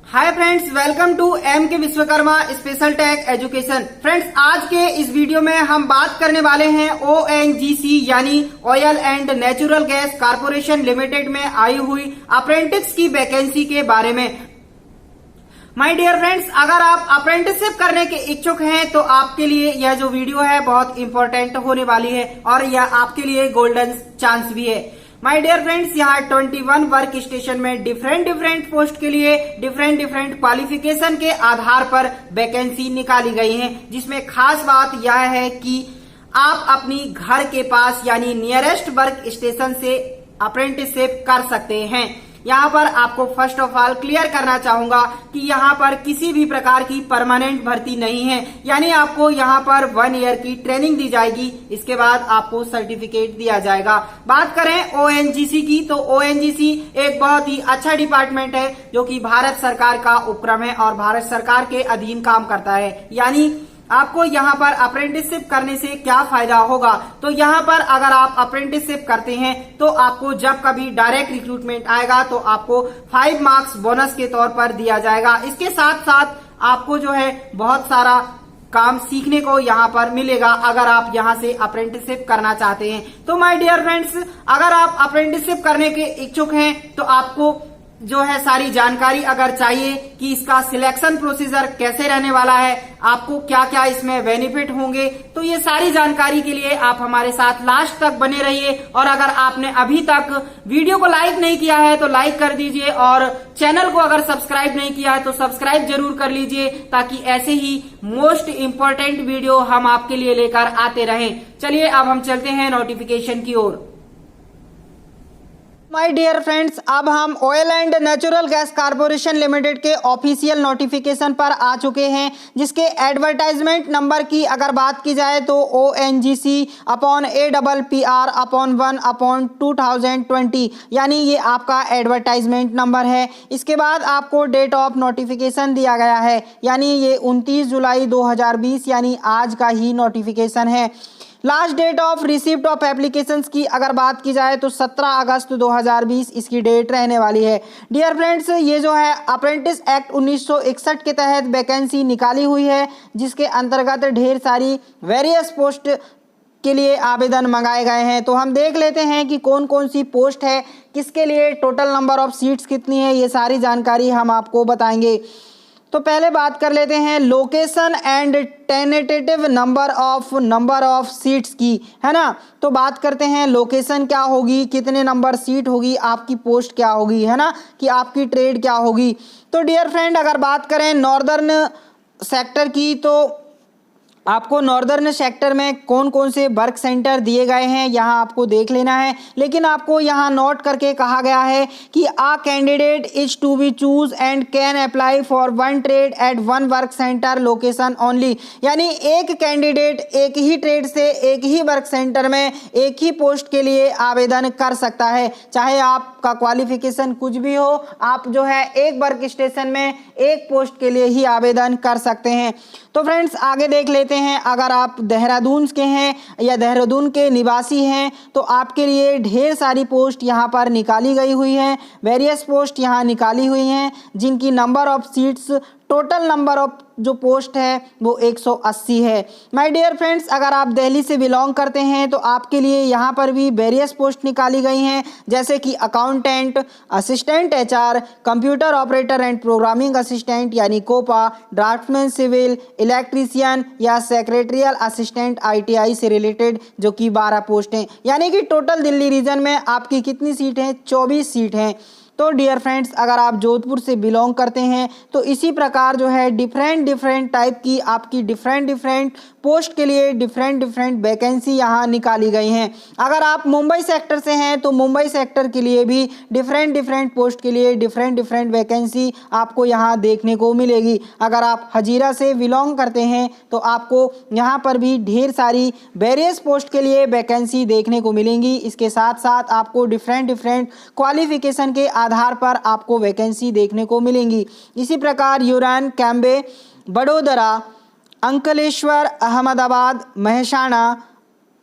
Hi friends, welcome to M K Vishwakarma special tech education. Friends, आज के इस video में हम बात करने वाले हैं ओएनजीसी यानी oil and natural gas corporation limited में आई हुई अप्रेंटिस की वैकेंसी के बारे में। माय डियर फ्रेंड्स, अगर आप अप्रेंटिसशिप करने के इच्छुक हैं तो आपके लिए यह जो वीडियो है बहुत इंपॉर्टेंट होने वाली है और यह आपके लिए गोल्डन चांस भी है। माय डियर फ्रेंड्स, यहाँ 21 वर्क स्टेशन में डिफरेंट पोस्ट के लिए डिफरेंट क्वालिफिकेशन के आधार पर वैकेंसी निकाली गई है, जिसमें खास बात यह है कि आप अपनी घर के पास यानी नियरेस्ट वर्क स्टेशन से अप्रेंटिसशिप कर सकते हैं। यहाँ पर आपको फर्स्ट ऑफ ऑल क्लियर करना चाहूंगा कि यहाँ पर किसी भी प्रकार की परमानेंट भर्ती नहीं है, यानी आपको यहाँ पर 1 ईयर की ट्रेनिंग दी जाएगी, इसके बाद आपको सर्टिफिकेट दिया जाएगा। बात करें ओएनजीसी की तो ओएनजीसी एक बहुत ही अच्छा डिपार्टमेंट है जो कि भारत सरकार का उपक्रम है और भारत सरकार के अधीन काम करता है। यानी आपको यहाँ पर अप्रेंटिसशिप करने से क्या फायदा होगा, तो यहाँ पर अगर आप अप्रेंटिसशिप करते हैं तो आपको जब कभी डायरेक्ट रिक्रूटमेंट आएगा तो आपको 5 मार्क्स बोनस के तौर पर दिया जाएगा। इसके साथ साथ आपको जो है बहुत सारा काम सीखने को यहाँ पर मिलेगा अगर आप यहाँ से अप्रेंटिसशिप करना चाहते हैं। तो माय डियर फ्रेंड्स, अगर आप अप्रेंटिसशिप करने के इच्छुक हैं तो आपको जो है सारी जानकारी अगर चाहिए कि इसका सिलेक्शन प्रोसीजर कैसे रहने वाला है, आपको क्या क्या इसमें बेनिफिट होंगे, तो ये सारी जानकारी के लिए आप हमारे साथ लास्ट तक बने रहिए। और अगर आपने अभी तक वीडियो को लाइक नहीं किया है तो लाइक कर दीजिए और चैनल को अगर सब्सक्राइब नहीं किया है तो सब्सक्राइब जरूर कर लीजिए, ताकि ऐसे ही मोस्ट इम्पोर्टेंट वीडियो हम आपके लिए लेकर आते रहें। चलिए अब हम चलते हैं नोटिफिकेशन की ओर। माय डियर फ्रेंड्स, अब हम oil and natural gas corporation limited के ऑफिशियल नोटिफिकेशन पर आ चुके हैं, जिसके एडवर्टाइजमेंट नंबर की अगर बात की जाए तो ONGC/APPR/1/2020 यानी ये आपका एडवर्टाइजमेंट नंबर है। इसके बाद आपको डेट ऑफ नोटिफिकेशन दिया गया है, यानी ये 29 जुलाई 2020 यानी आज का ही नोटिफिकेशन है। Last date of receipt of applications की अगर बात की जाए तो 17 अगस्त 2020 इसकी डेट रहने वाली है। डियर फ्रेंड्स, ये जो है अप्रेंटिस एक्ट 1961 के तहत वैकेंसी निकाली हुई है, जिसके अंतर्गत ढेर सारी वेरियस पोस्ट के लिए आवेदन मंगाए गए हैं। तो हम देख लेते हैं कि कौन कौन सी पोस्ट है, किसके लिए टोटल नंबर ऑफ सीट्स कितनी है, ये सारी जानकारी हम आपको बताएंगे। तो पहले बात कर लेते हैं location and tentative number of seats की, है ना। तो बात करते हैं लोकेशन क्या होगी, कितने नंबर सीट होगी, आपकी पोस्ट क्या होगी, है ना, कि आपकी ट्रेड क्या होगी। तो डियर फ्रेंड, अगर बात करें नॉर्दर्न सेक्टर की तो आपको नॉर्दर्न सेक्टर में कौन कौन से वर्क सेंटर दिए गए हैं यहाँ आपको देख लेना है, लेकिन आपको यहाँ नोट करके कहा गया है कि a candidate is to be choose and can apply for 1 trade at 1 work centre location only, यानी एक कैंडिडेट एक ही ट्रेड से एक ही वर्क सेंटर में एक ही पोस्ट के लिए आवेदन कर सकता है। चाहे आपका क्वालिफिकेशन कुछ भी हो, आप जो है एक वर्क स्टेशन में एक पोस्ट के लिए ही आवेदन कर सकते हैं। तो फ्रेंड्स, आगे देख लेते हैं। अगर आप देहरादून के हैं या देहरादून के निवासी हैं तो आपके लिए ढेर सारी पोस्ट यहाँ पर निकाली गई हुई हैं, वेरियस पोस्ट यहाँ निकाली हुई हैं, जिनकी number of seats total number of जो पोस्ट है वो 180 है। माय डियर फ्रेंड्स, अगर आप दिल्ली से बिलोंग करते हैं तो आपके लिए यहाँ पर भी वेरियस पोस्ट निकाली गई हैं, जैसे कि accountant, assistant HR, computer operator and programming assistant यानी कोपा, ड्राफ्टमैन सिविल, इलेक्ट्रीशियन या सेक्रेटरियल असिस्टेंट ITI से रिलेटेड, जो कि 12 पोस्ट हैं। यानी कि टोटल दिल्ली रीजन में आपकी कितनी सीट हैं, 24 सीट हैं। तो डियर फ्रेंड्स, अगर आप जोधपुर से बिलोंग करते हैं तो इसी प्रकार जो है डिफरेंट टाइप की आपकी डिफरेंट पोस्ट के लिए डिफरेंट वैकेंसी यहाँ निकाली गई हैं। अगर आप मुंबई सेक्टर से हैं तो मुंबई सेक्टर के लिए भी डिफरेंट पोस्ट के लिए डिफरेंट वैकेंसी आपको यहाँ देखने को मिलेगी। अगर आप हजीरा से बिलोंग करते हैं तो आपको यहाँ पर भी ढेर सारी वेरियस पोस्ट के लिए वैकेंसी देखने को मिलेंगी। इसके साथ साथ आपको डिफरेंट क्वालिफिकेशन के आधार पर आपको वैकेंसी देखने को मिलेंगी। इसी प्रकार यूरान, कैम्बे, बड़ोदरा, अंकलेश्वर, अहमदाबाद, महसाणा,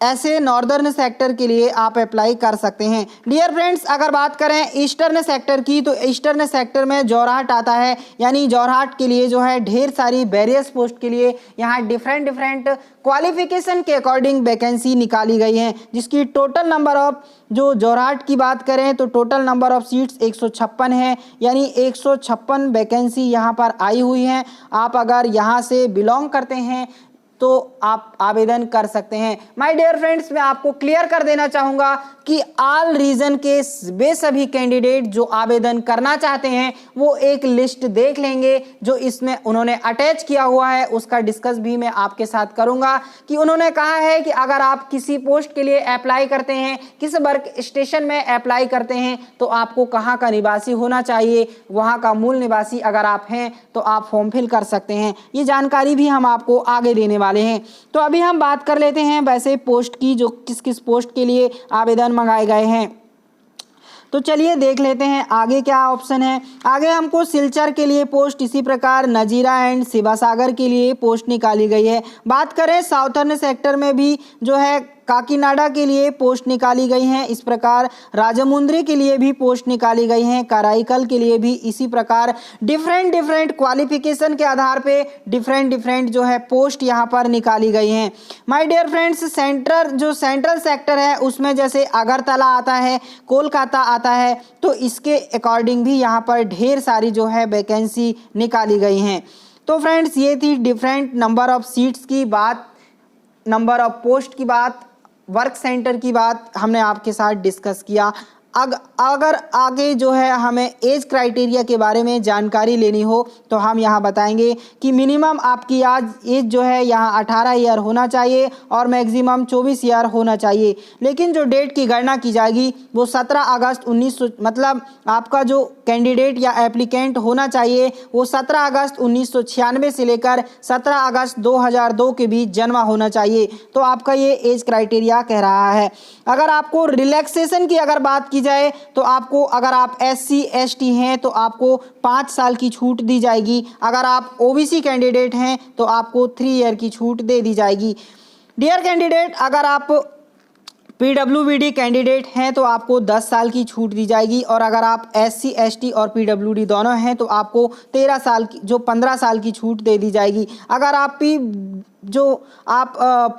ऐसे नॉर्दर्न सेक्टर के लिए आप अप्लाई कर सकते हैं। डियर फ्रेंड्स, अगर बात करें ईस्टर्न सेक्टर की, तो ईस्टर्न सेक्टर में जोरहाट आता है, यानी जोरहाट के लिए जो है ढेर सारी वेरियस पोस्ट के लिए यहाँ डिफरेंट क्वालिफिकेशन के अकॉर्डिंग वैकेंसी निकाली गई हैं, जिसकी टोटल नंबर ऑफ, जो जोरहाट की बात करें तो टोटल नंबर ऑफ सीट्स 156 है, यानी 156 वैकेंसी यहाँ पर आई हुई हैं। आप अगर यहाँ से बिलोंग करते हैं तो आप आवेदन कर सकते हैं। माय डियर फ्रेंड्स, मैं आपको क्लियर कर देना चाहूँगा कि ऑल रीजन के वे सभी कैंडिडेट जो आवेदन करना चाहते हैं वो एक लिस्ट देख लेंगे जो इसमें उन्होंने अटैच किया हुआ है। उसका डिस्कस भी मैं आपके साथ करूंगा कि उन्होंने कहा है कि अगर आप किसी पोस्ट के लिए अप्लाई करते हैं, किस वर्क स्टेशन में अप्लाई करते हैं, तो आपको कहाँ का निवासी होना चाहिए, वहाँ का मूल निवासी अगर आप हैं तो आप फॉर्म फिल कर सकते हैं। ये जानकारी भी हम आपको आगे देने वाले हैं। तो अभी हम बात कर लेते हैं वैसे पोस्ट की, जो किस किस पोस्ट के लिए आवेदन मंगाए गए हैं। तो चलिए देख लेते हैं आगे क्या ऑप्शन है। आगे हमको सिलचर के लिए पोस्ट, इसी प्रकार नजीरा एंड शिवासागर के लिए पोस्ट निकाली गई है। बात करें साउथर्न सेक्टर में भी जो है काकीनाडा के लिए पोस्ट निकाली गई हैं, इस प्रकार राजमुंद्री के लिए भी पोस्ट निकाली गई हैं, कराईकल के लिए भी इसी प्रकार डिफरेंट क्वालिफिकेशन के आधार पे डिफरेंट जो है पोस्ट यहाँ पर निकाली गई हैं। My dear friends, central sector है उसमें जैसे अगरतला आता है, कोलकाता आता है, तो इसके अकॉर्डिंग भी यहाँ पर ढेर सारी जो है वैकेंसी निकाली गई हैं। तो फ्रेंड्स, ये थी डिफरेंट नंबर ऑफ सीट्स की बात, नंबर ऑफ पोस्ट की बात, वर्क सेंटर की बात हमने आपके साथ डिस्कस किया। अगर आगे जो है हमें एज क्राइटेरिया के बारे में जानकारी लेनी हो तो हम यहाँ बताएंगे कि मिनिमम आपकी एज जो है यहाँ 18 ईयर होना चाहिए और मैक्सिमम 24 ईयर होना चाहिए। लेकिन जो डेट की गणना की जाएगी वो 17 अगस्त 1900, मतलब आपका जो कैंडिडेट या एप्लीकेंट होना चाहिए वो 17 अगस्त 1996 से लेकर 17 अगस्त 2002 के बीच जन्मा होना चाहिए। तो आपका ये एज क्राइटेरिया कह रहा है। अगर आपको रिलैक्सेशन की अगर बात की जाए तो आपको, अगर आप SC ST हैं तो आपको 5 साल की छूट दी जाएगी। अगर आप OBC कैंडिडेट हैं तो आपको 3 ईयर की छूट दे दी जाएगी। डियर कैंडिडेट, अगर आप PWD कैंडिडेट हैं तो आपको 10 साल की छूट दी जाएगी, और अगर आप SC ST और PWD दोनों हैं तो आपको 13 साल की, जो 15 साल की छूट दे दी जाएगी। अगर आप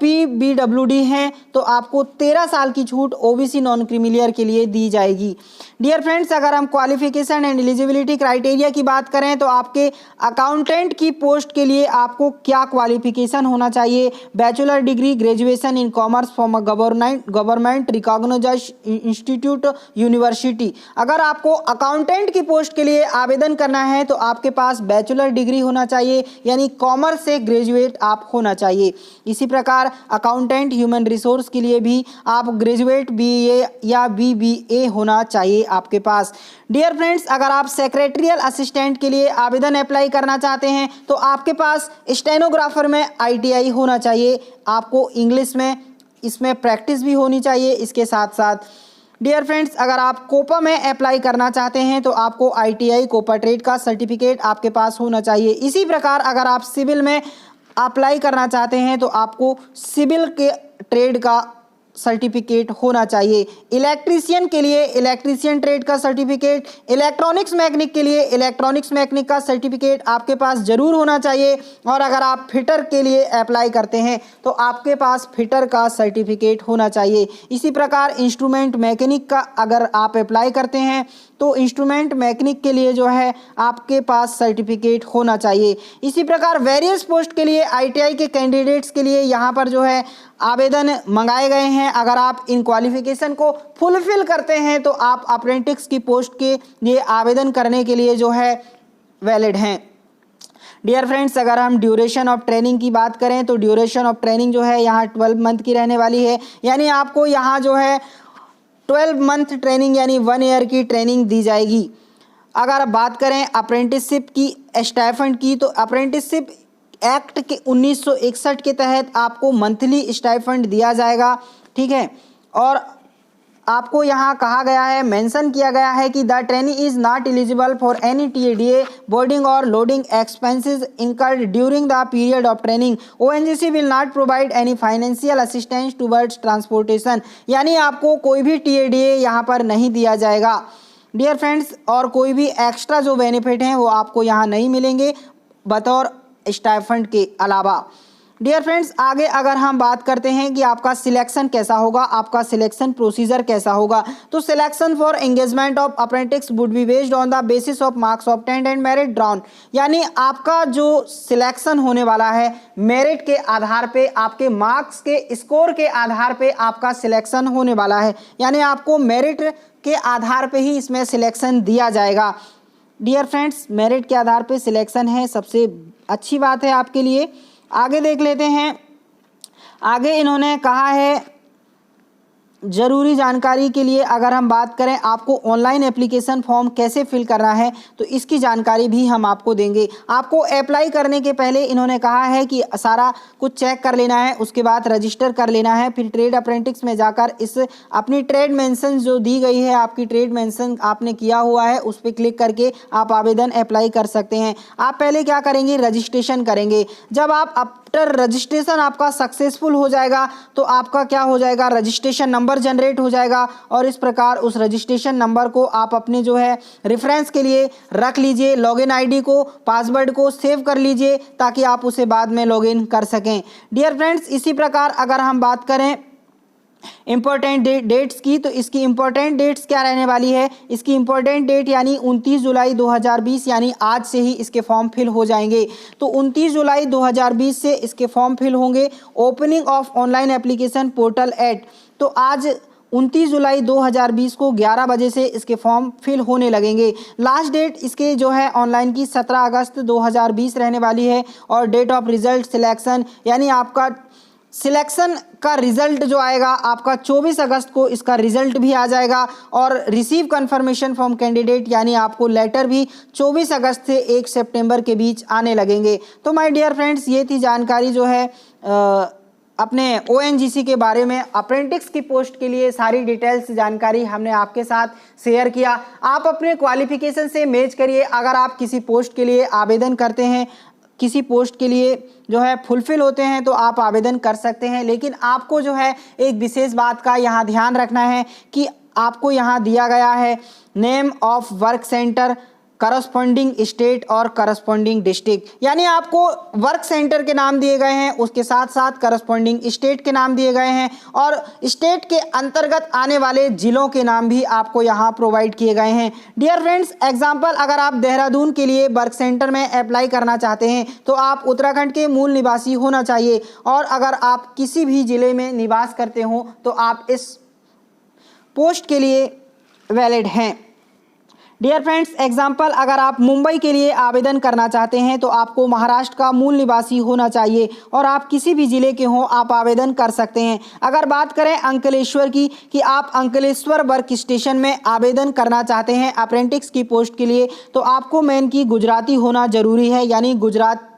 PBWD हैं तो आपको 13 साल की छूट OBC नॉन क्रीमिलियर के लिए दी जाएगी। डियर फ्रेंड्स, अगर हम क्वालिफिकेशन एंड एलिजिबिलिटी क्राइटेरिया की बात करें तो आपके अकाउंटेंट की पोस्ट के लिए आपको क्या क्वालिफिकेशन होना चाहिए? Bachelor degree, graduation in commerce from government recognised institute university. अगर आपको अकाउंटेंट की पोस्ट के लिए आवेदन करना है तो आपके पास बैचलर डिग्री होना चाहिए, यानी कॉमर्स से ग्रेजुएट आप होना चाहिए। इसी प्रकार अकाउंटेंट ह्यूमन रिसोर्स के लिए भी आप ग्रेजुएट BA या BBA होना चाहिए आपके पास। डियर फ्रेंड्स, अगर आप सेक्रेटरियल असिस्टेंट के लिए आवेदन अप्लाई करना चाहते हैं तो आपके पास स्टेनोग्राफर में ITI होना चाहिए। आपको इंग्लिश में इसमें प्रैक्टिस भी होनी चाहिए। इसके साथ साथ डियर फ्रेंड्स, अगर आप कोपा में अप्लाई करना चाहते हैं तो आपको ITI कोपा ट्रेड का सर्टिफिकेट आपके पास होना चाहिए। इसी प्रकार अगर आप सिविल में अप्लाई करना चाहते हैं तो आपको सिविल के ट्रेड का सर्टिफिकेट होना चाहिए। इलेक्ट्रीशियन के लिए इलेक्ट्रीशियन ट्रेड का सर्टिफिकेट, इलेक्ट्रॉनिक्स मैकेनिक के लिए इलेक्ट्रॉनिक्स मैकेनिक का सर्टिफिकेट आपके पास जरूर होना चाहिए। और अगर आप फिटर के लिए अप्लाई करते हैं तो आपके पास फिटर का सर्टिफिकेट होना चाहिए। इसी प्रकार इंस्ट्रूमेंट मैकेनिक का अगर आप अप्लाई करते हैं तो इंस्ट्रूमेंट मैकेनिक के लिए जो है आपके पास सर्टिफिकेट होना चाहिए। इसी प्रकार वेरियस पोस्ट के लिए ITI के कैंडिडेट्स के लिए यहाँ पर जो है आवेदन मंगाए गए हैं। अगर आप इन क्वालिफिकेशन को फुलफिल करते हैं तो आप अप्रेंटिस की पोस्ट के लिए आवेदन करने के लिए जो है वैलिड हैं। डियर फ्रेंड्स, अगर हम ड्यूरेशन ऑफ ट्रेनिंग की बात करें तो ड्यूरेशन ऑफ ट्रेनिंग जो है यहाँ 12 मंथ की रहने वाली है, यानी आपको यहाँ जो है 12 मंथ ट्रेनिंग यानी 1 ईयर की ट्रेनिंग दी जाएगी। अगर बात करें अप्रेंटिसशिप की स्टाइपेंड की तो अप्रेंटिसशिप एक्ट के 1961 के तहत आपको मंथली स्टाइपेंड दिया जाएगा, ठीक है। और आपको यहाँ कहा गया है, मेंशन किया गया है कि the trainee is not eligible for any TDA boarding और lodging expenses incurred during the period of training. ONGC will not provide any financial assistance towards transportation. यानी आपको कोई भी TDA यहाँ पर नहीं दिया जाएगा डियर फ्रेंड्स, और कोई भी एक्स्ट्रा जो बेनिफिट हैं वो आपको यहाँ नहीं मिलेंगे बतौर स्टाइपेंड के अलावा। डियर फ्रेंड्स, आगे अगर हम बात करते हैं कि आपका सिलेक्शन कैसा होगा, आपका सिलेक्शन प्रोसीजर कैसा होगा, तो selection for engagement of apprentice would be based on the basis of marks obtained and merit drawn. यानी आपका जो सिलेक्शन होने वाला है मेरिट के आधार पे, आपके मार्क्स के स्कोर के आधार पे आपका सिलेक्शन होने वाला है। यानी आपको मेरिट के आधार पे ही इसमें सिलेक्शन दिया जाएगा। डियर फ्रेंड्स, मेरिट के आधार पे सिलेक्शन है, सबसे अच्छी बात है आपके लिए। आगे देख लेते हैं। आगे इन्होंने कहा है ज़रूरी जानकारी के लिए अगर हम बात करें, आपको ऑनलाइन एप्लीकेशन फॉर्म कैसे फिल करना है तो इसकी जानकारी भी हम आपको देंगे। आपको अप्लाई करने के पहले इन्होंने कहा है कि सारा कुछ चेक कर लेना है, उसके बाद रजिस्टर कर लेना है, फिर ट्रेड अप्रेंटिस में जाकर इस अपनी ट्रेड मेंशन जो दी गई है, आपकी ट्रेड मेंशन आपने किया हुआ है उस पर क्लिक करके आप आवेदन अप्लाई कर सकते हैं। आप पहले क्या करेंगे, रजिस्ट्रेशन करेंगे। जब आप आफ्टर रजिस्ट्रेशन आपका सक्सेसफुल हो जाएगा तो आपका क्या हो जाएगा, रजिस्ट्रेशन नंबर जनरेट हो जाएगा और इस प्रकार उस रजिस्ट्रेशन नंबर को आप अपने जो है रेफरेंस के लिए रख लीजिए। लॉगिन आईडी को, पासवर्ड को सेव कर लीजिए ताकि आप उसे बाद में लॉगिन कर सकें। डियर फ्रेंड्स, इसी प्रकार अगर हम बात करें इंपॉर्टेंट डेट्स की, तो इसकी इंपॉर्टेंट डेट्स क्या रहने वाली है, इसकी इंपॉर्टेंट डेट यानी 29 जुलाई 2020 यानी आज से ही इसके फॉर्म फिल हो जाएंगे। तो 29 जुलाई 2020 से इसके फॉर्म फिल होंगे। Opening of online application portal at, तो आज 29 जुलाई 2020 को 11 बजे से इसके फॉर्म फिल होने लगेंगे। लास्ट डेट इसके जो है ऑनलाइन की 17 अगस्त 2020 रहने वाली है। और डेट ऑफ रिजल्ट सिलेक्शन यानी आपका सिलेक्शन का रिजल्ट जो आएगा आपका 24 अगस्त को इसका रिजल्ट भी आ जाएगा। और रिसीव कंफर्मेशन फ्रॉम कैंडिडेट यानी आपको लेटर भी 24 अगस्त से 1 सितंबर के बीच आने लगेंगे। तो माय डियर फ्रेंड्स, ये थी जानकारी जो है अपने ONGC के बारे में। अप्रेंटिस की पोस्ट के लिए सारी डिटेल्स जानकारी हमने आपके साथ शेयर किया। आप अपने क्वालिफिकेशन से मैच करिए। अगर आप किसी पोस्ट के लिए आवेदन करते हैं, किसी पोस्ट के लिए जो है फुलफिल होते हैं तो आप आवेदन कर सकते हैं। लेकिन आपको जो है एक विशेष बात का यहाँ ध्यान रखना है कि आपको यहाँ दिया गया है name of work centre, corresponding state और करस्पॉन्डिंग डिस्ट्रिक्ट। यानी आपको वर्क सेंटर के नाम दिए गए हैं, उसके साथ साथ करस्पॉन्डिंग स्टेट के नाम दिए गए हैं और स्टेट के अंतर्गत आने वाले जिलों के नाम भी आपको यहाँ प्रोवाइड किए गए हैं। डियर फ्रेंड्स, एग्जाम्पल अगर आप देहरादून के लिए वर्क सेंटर में अप्लाई करना चाहते हैं तो आप उत्तराखंड के मूल निवासी होना चाहिए। और अगर आप किसी भी ज़िले में निवास करते हो तो आप इस पोस्ट के लिए वैलिड हैं। डियर फ्रेंड्स, एग्जाम्पल अगर आप मुंबई के लिए आवेदन करना चाहते हैं तो आपको महाराष्ट्र का मूल निवासी होना चाहिए और आप किसी भी ज़िले के हों आप आवेदन कर सकते हैं। अगर बात करें अंकलेश्वर की कि आप अंकलेश्वर वर्क स्टेशन में आवेदन करना चाहते हैं अप्रेंटिस की पोस्ट के लिए तो आपको मेन की गुजराती होना ज़रूरी है, यानी गुजरात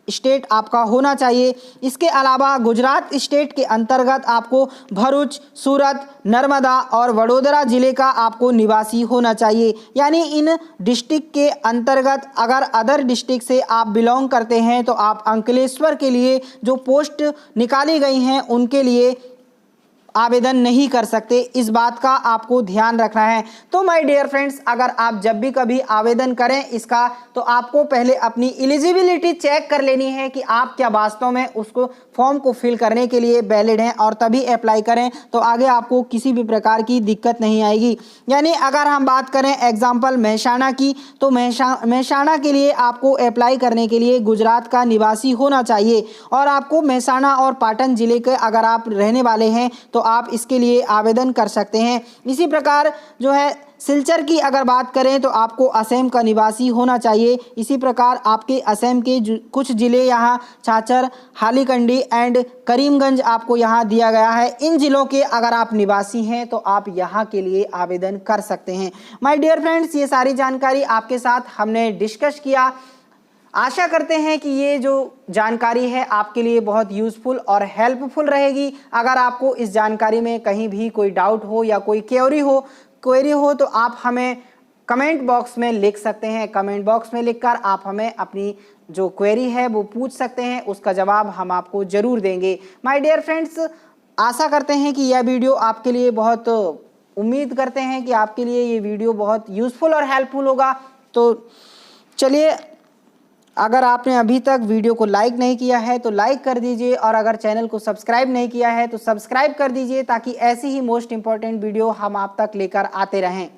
स्टेट आपका होना चाहिए। इसके अलावा गुजरात स्टेट के अंतर्गत आपको भरूच, सूरत, नर्मदा और वडोदरा ज़िले का आपको निवासी होना चाहिए। यानी इन डिस्ट्रिक्ट के अंतर्गत अगर अदर डिस्ट्रिक्ट से आप बिलोंग करते हैं तो आप अंकलेश्वर के लिए जो पोस्ट निकाली गई हैं उनके लिए आवेदन नहीं कर सकते। इस बात का आपको ध्यान रखना है। तो माय डियर फ्रेंड्स, अगर आप जब भी कभी आवेदन करें इसका तो आपको पहले अपनी एलिजिबिलिटी चेक कर लेनी है कि आप क्या वास्तव में उसको फॉर्म को फिल करने के लिए वैलिड हैं और तभी अप्लाई करें, तो आगे आपको किसी भी प्रकार की दिक्कत नहीं आएगी। यानी अगर हम बात करें एग्जाम्पल मेहसाणा की, तो मेहसाणा के लिए आपको अप्लाई करने के लिए गुजरात का निवासी होना चाहिए और आपको मेहसाणा और पाटन ज़िले के अगर आप रहने वाले हैं तो आप इसके लिए आवेदन कर सकते हैं। इसी प्रकार जो है सिलचर की अगर बात करें तो आपको असम का निवासी होना चाहिए। इसी प्रकार आपके असम के कुछ ज़िले यहाँ छाछर, हालीकंडी एंड करीमगंज आपको यहाँ दिया गया है। इन ज़िलों के अगर आप निवासी हैं तो आप यहाँ के लिए आवेदन कर सकते हैं। माय डियर फ्रेंड्स, ये सारी जानकारी आपके साथ हमने डिस्कस किया। आशा करते हैं कि ये जो जानकारी है आपके लिए बहुत यूज़फुल और हेल्पफुल रहेगी। अगर आपको इस जानकारी में कहीं भी कोई डाउट हो या कोई क्वेरी हो तो आप हमें कमेंट बॉक्स में लिख सकते हैं। कमेंट बॉक्स में लिखकर आप हमें अपनी जो क्वेरी है वो पूछ सकते हैं, उसका जवाब हम आपको ज़रूर देंगे। माय डियर फ्रेंड्स, आशा करते हैं कि यह वीडियो आपके लिए बहुत, उम्मीद करते हैं कि आपके लिए ये वीडियो बहुत यूज़फुल और हेल्पफुल होगा। तो चलिए, अगर आपने अभी तक वीडियो को लाइक नहीं किया है तो लाइक कर दीजिए, और अगर चैनल को सब्सक्राइब नहीं किया है तो सब्सक्राइब कर दीजिए, ताकि ऐसी ही मोस्ट इंपॉर्टेंट वीडियो हम आप तक लेकर आते रहें।